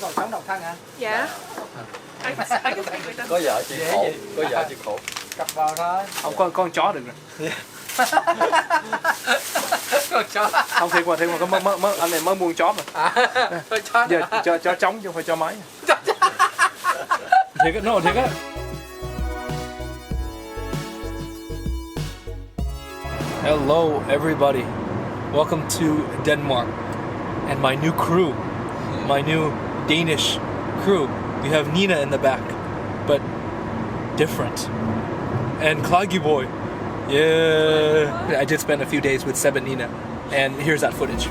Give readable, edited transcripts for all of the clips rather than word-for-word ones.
còn sống độc thân hả? Yeah. I can speak with them. Có vợ chịu khổ, có vợ chịu khổ. Cặp vào thôi. Không, con chó được rồi. Con chó. Không, thiệt mà anh này mới mua chó mà. Con chó. Giờ cho trống chứ không phải cho máy. Thiệt á, thiệt á. Hello everybody. Welcome to Denmark and my new crew. My new Danish crew. You have Nina in the back, but different. And Klaggy Boy. Yeah. I did spend a few days with Seb and Nina, and here's that footage.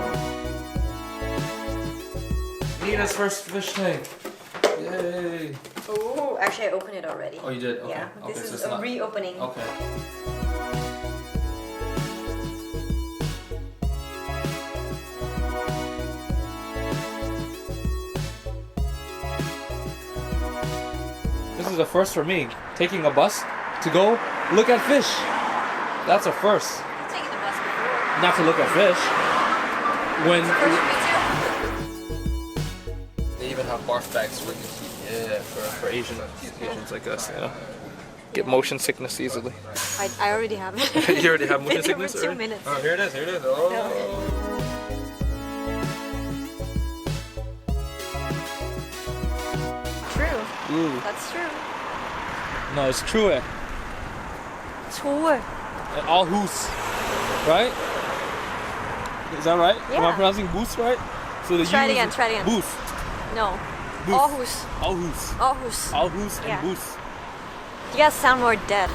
Nina's first fish tank. Yay. Oh, actually I opened it already. Oh, you did? Okay. Yeah, Okay, this so is it's a not... reopening. Okay. This is a first for me, taking a bus to go look at fish. That's a first. I've taken the bus before. Not to look at fish. When First for me too. they even have barf bags for for Asians like us, you know. Get motion sickness easily. I already have it. You already have motion Been over sickness 2 already? minutes. Oh, here it is, here it is. Oh. True. Ooh. That's true. No, it's true. True. Aarhus, right? Is that right? Am I Yeah. pronouncing boost right? So the Try it U is again, try it again. Boost. No. Boost. Aarhus. Aarhus. Aarhus. Aarhus and Yeah. boost. You guys sound more dead.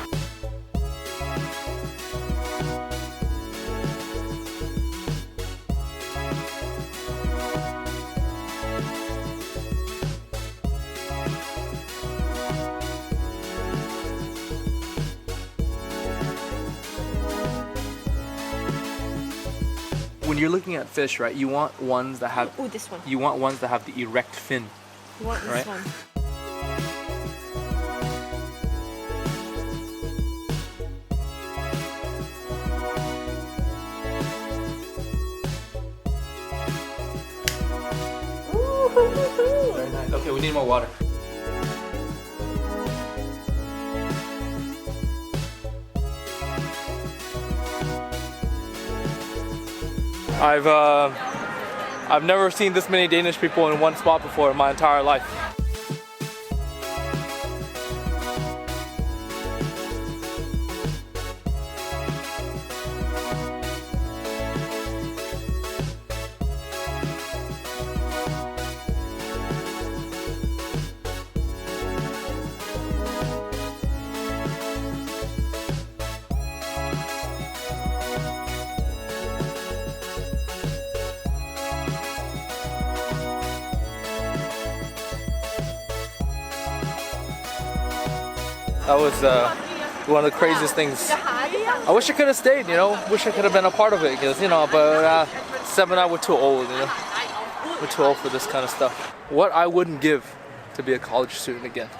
When you're looking at fish, right, you want ones that have Ooh, this one. you want ones that have the erect fin. You want this Right. one. Very nice. Okay, we need more water. I've never seen this many Danish people in one spot before in my entire life. That was one of the craziest things. I wish I could have stayed, you know. Wish I could have been a part of it, because you know. But Seb and I were too old, you know. We're too old for this kind of stuff. What I wouldn't give to be a college student again.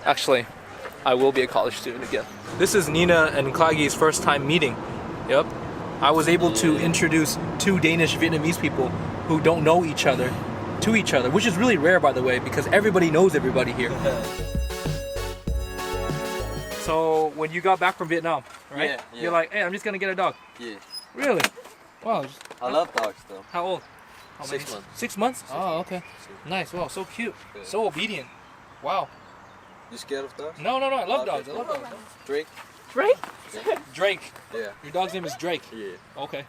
Actually, I will be a college student again. This is Nina and Klaggy's first time meeting. Yep. I was able to introduce two Danish Vietnamese people who don't know each other to each other, which is really rare, by the way, because everybody knows everybody here. So when you got back from Vietnam, right? Yeah. You're like, hey, I'm just gonna get a dog. Yeah. Really? Wow. I love dogs though. How old? How 6 months. 6 months? Oh, okay. Nice. Wow, so cute. Yeah. So obedient. Wow. You scared of dogs? No, I love Okay. dogs. I love dogs. Drake? Right? Drake. Yeah. Your dog's name is Drake. Yeah. Okay.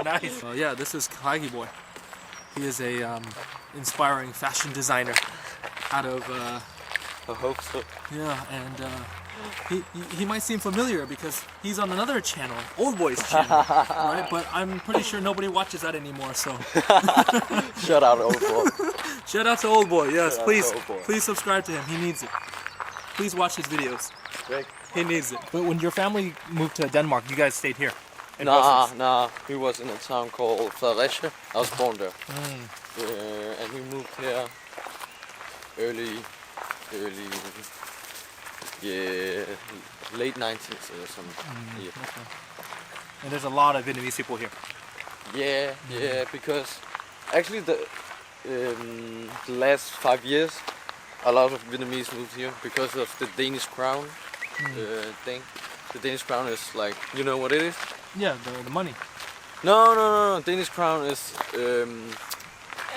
Nice. Yeah, this is Klaggy Boy. He is a inspiring fashion designer out of I hope so. yeah, and he might seem familiar because he's on another channel, Old Boy's channel, right? But I'm pretty sure nobody watches that anymore. So Shout out old boy. shout out to Old Boy. Yes, Shout out please, to Old Boy. please subscribe to him. He needs it. Please watch his videos. Drake. He needs it. But when your family moved to Denmark, you guys stayed here. In Brussels. Nah. We was in a town called Fredericia. I was born there. And we moved here early, yeah, late 90s or something. Yeah. Okay. And there's a lot of Vietnamese people here. Yeah, because actually the last 5 years, a lot of Vietnamese moved here because of the Danish crown thing. The Danish crown is like, you know what it is? Yeah, the money. No. Danish crown is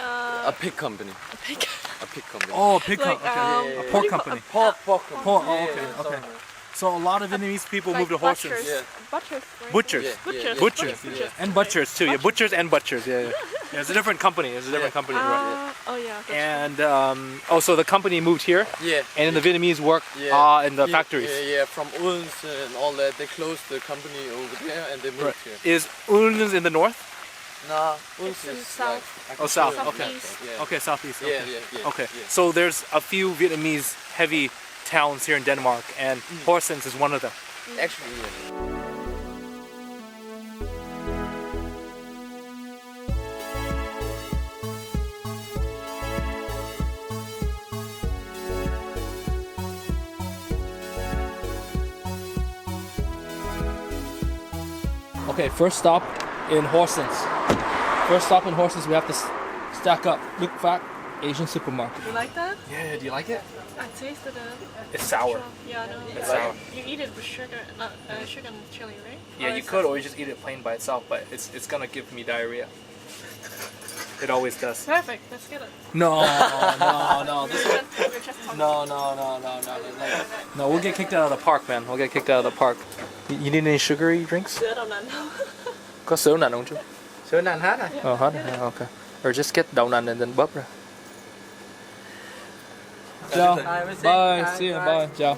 Uh, a pig company. a pig. A pig company. Oh, a pig Like, company. what A do pork you call- company. Pork Pork. Oh, Yeah, okay. yeah, Okay. So a lot of Vietnamese people Like move to Horsens. butchers. Yeah. Butchers. Right? Butchers. Yeah, Butchers. Butchers. Butchers. And butchers too. Yeah, butchers and butchers. Yeah. Yeah, it's a different company. It's a different company, right? Oh yeah. That's And so the company moved here, Yeah. and then the Vietnamese work in the factories. Yeah, from Odense and all that. They closed the company over there and they moved Right. here. Is Odense in the north? Nah, It's Odense in is south. like Oh, south. Southeast. Okay. Yeah. Okay, southeast. Okay. Yeah. Okay. Yeah. So there's a few Vietnamese heavy towns here in Denmark, and Horsens is one of them. Actually, yeah. Okay, first stop in Horsens. First stop in Horsens, we have to stack up. Look back, Asian supermarket. You like that? Yeah, do you like it? I tasted it. It's sour. Yeah, I know. It's sour. You eat it with sugar, not sugar and chili, right? Yeah, Or you is could, it- or you just eat it plain by itself, but it's gonna give me diarrhea. It always does. Perfect. Let's get it. No. This is, We're just talking. no. No, we'll get kicked out of the park, man. We'll get kicked out of the park. You need any sugary drinks? Sữa đậu nành không? Có sữa nành không chú? Sữa nành hết rồi. Oh, hot. Okay. Or just get đậu nành and then bắp ra. Ciao. Bye. See you. Bye. Ciao.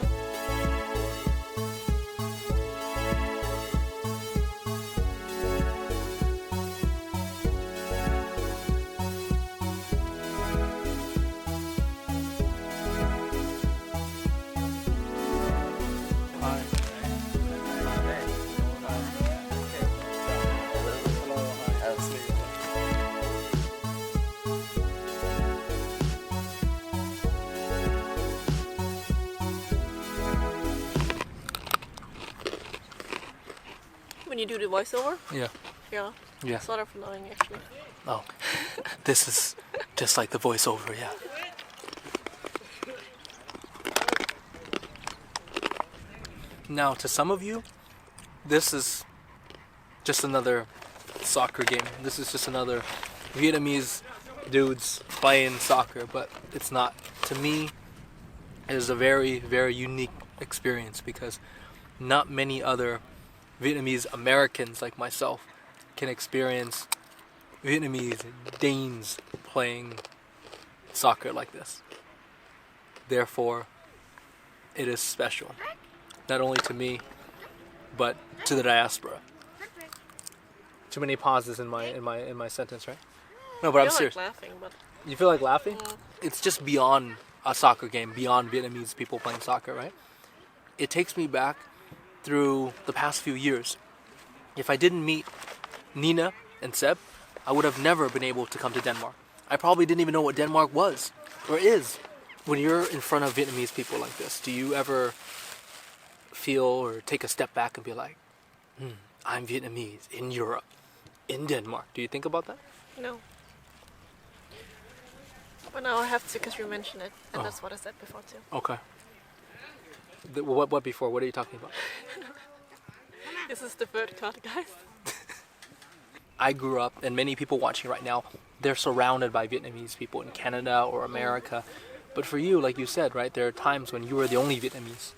When you do the voiceover? Yeah. Yeah. Yeah. Sort of annoying actually. Oh, this is just like the voiceover, yeah. Now, to some of you, this is just another soccer game. This is just another Vietnamese dudes playing soccer, but it's not. To me, it is a very, very unique experience because not many other Vietnamese Americans like myself can experience Vietnamese Danes playing soccer like this. Therefore, it is special, not only to me, but to the diaspora. Too many pauses in my sentence, right? No, but I I'm feel serious. like laughing, but You feel like laughing? It's just beyond a soccer game, beyond Vietnamese people playing soccer, right? It takes me back through the past few years. If I didn't meet Nina and Seb, I would have never been able to come to Denmark. I probably didn't even know what Denmark was or is. When you're in front of Vietnamese people like this, do you ever feel or take a step back and be like, I'm Vietnamese in Europe, in Denmark? Do you think about that? no. But now I have to because you mentioned it, and Oh. that's what I said before too. Okay. What before? What are you talking about? This is the third cut, guys. I grew up, and many people watching right now, they're surrounded by Vietnamese people in Canada or America. But for you, like you said, right, there are times when you were the only Vietnamese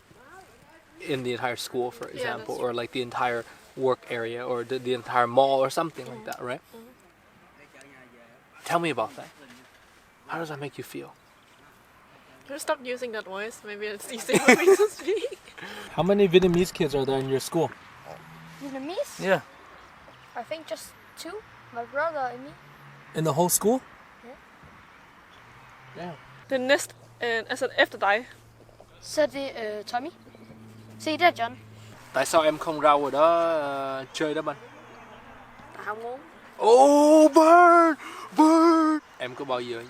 in the entire school, for example, that's or like the entire work area, or the entire mall, or something like that, right? Tell me about that. How does that make you feel? Can you stop using that voice? Maybe it's easier for me to speak. How many Vietnamese kids are there in your school? Vietnamese? Yeah. I think just two. My brother and me. In the whole school? Den næste, altså efter dig. Så er det Tommy. Se der, John. Tại sao em không rau ở đó chơi đó bạn? Tao muốn. Oh, bird! Bird! Em có bao giờ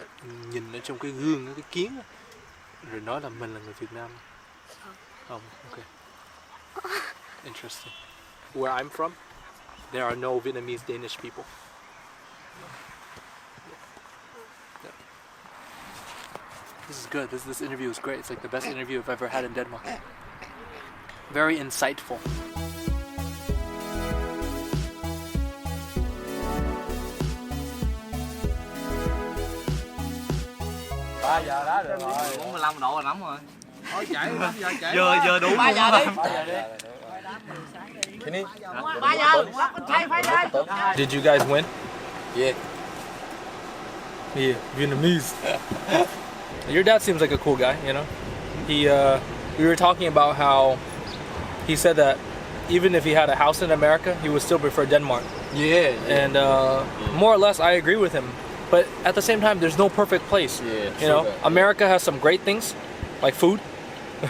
nhìn ở trong cái gương, cái kiến á, rồi nói là mình là người Việt Nam? Không, okay. Interesting. Where I'm from, there are no Vietnamese Danish people. Yeah. This is good. This interview is great. It's like the best interview I've ever had in Denmark. Very insightful. Ba giờ đó được rồi. 45 độ là nóng rồi. Thôi chạy, giờ chạy. Giờ đủ 3 giờ đi. 3 giờ. Did you guys win? Yeah. Yeah, Vietnamese. Your dad seems like a cool guy, you know. We were talking about how he said that even if he had a house in America, he would still prefer Denmark. Yeah. And more or less, I agree with him. But at the same time, there's no perfect place. Yeah, you know, true. America has some great things, like food,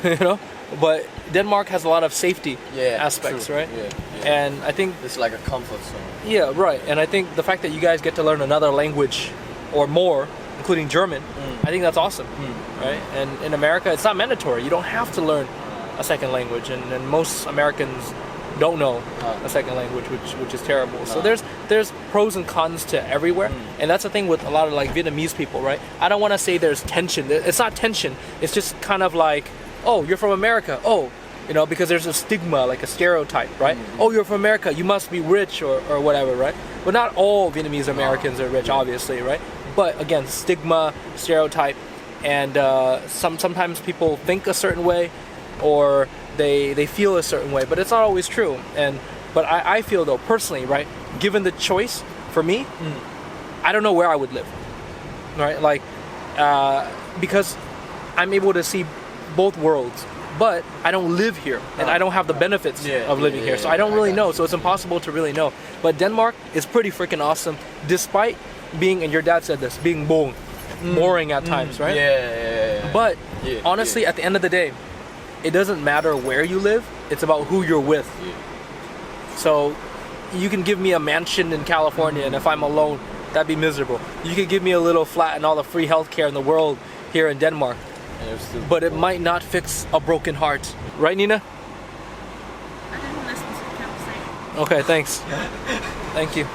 you know. But Denmark has a lot of safety aspects, true. right? Yeah. And I think It's like a comfort zone. yeah, right. And I think the fact that you guys get to learn another language or more, including German, I think that's awesome, right? And in America, it's not mandatory. You don't have to learn a second language, and most Americans don't know a second language, which is terrible. So there's pros and cons to everywhere, and that's the thing with a lot of like Vietnamese people, right? I don't want to say there's tension. It's not tension. It's just kind of like, oh, you're from America. Oh, you know, because there's a stigma, like a stereotype, right? Oh, you're from America. You must be rich or whatever, right? But not all Vietnamese Americans are rich, obviously, right? But again, stigma, stereotype, and sometimes people think a certain way, or they feel a certain way, but it's not always true. But I feel though, personally, right, given the choice for me, I don't know where I would live, right? Like, because I'm able to see both worlds, but I don't live here, and I don't have the benefits of living here, so I don't really know. So it's impossible to really know. But Denmark is pretty freaking awesome, despite being, and your dad said this, being boring at times, right? Yeah. But honestly, at the end of the day, it doesn't matter where you live, it's about who you're with. So you can give me a mansion in California, and if I'm alone, that'd be miserable. You could give me a little flat and all the free healthcare in the world here in Denmark, but it might not fix a broken heart. Right, Nina? I didn't listen to the conversation. Okay, thanks. Thank you.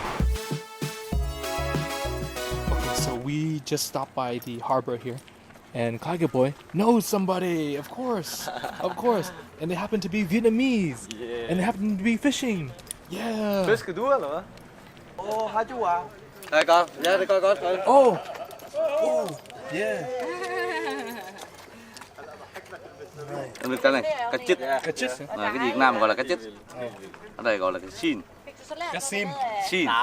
Okay, so we just stopped by the harbor here, and Kage Boy knows somebody, of course, and they happen to be Vietnamese, and they happen to be fishing. Yeah. Fisk du eller hvad? Hai chú à. Đây con, ra đây coi. Oh, yeah. Cái này, cá chích. Cá chích. Cái Việt Nam gọi là cá chích. Ở đây gọi là cái xin. Cá sim. Xin. Oh,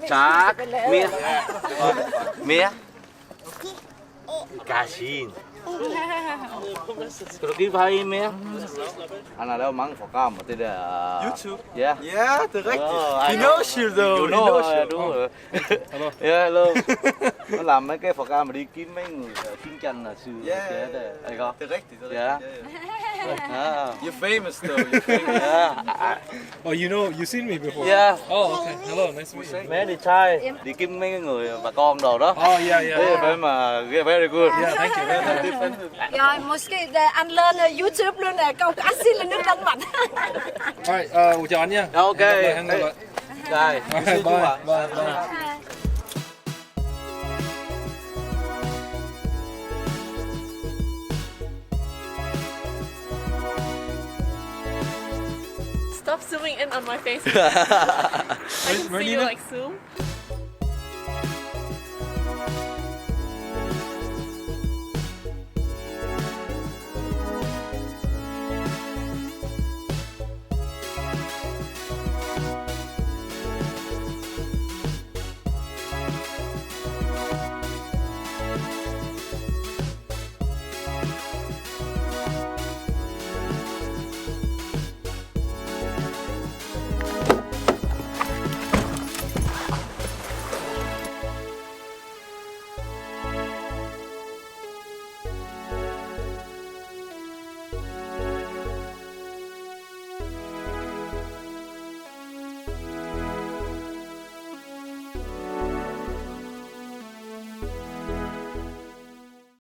Chả mía. Mía. Cá xin. Cái vai mía. Anh đâu mắng phổ cam mà đây là YouTube. Yeah. Yeah, direct. He knows you though. You know, đúng rồi. Hello. Yeah, hello. Nó làm mấy cái phổ cam mà đi kiếm mấy người chiến tranh là xưa. Yeah. Đây con. Direct. Yeah. You're famous though. You're famous. Yeah. Oh, you've seen me before. Yeah. Oh, okay. Hello, nice to meet you. Mấy đi trai đi kiếm mấy người bà con đồ đó. Oh, yeah. Thế phải mà very good. Yeah, thank you. Rồi, måske anh lên YouTube luôn nè, câu cá xin lên nước Đan Mạch. Alright, chào anh nha. Ok. Hẹn gặp lại. Rồi. Alright, bye. Stop zooming in on my face. I can see you like zoom.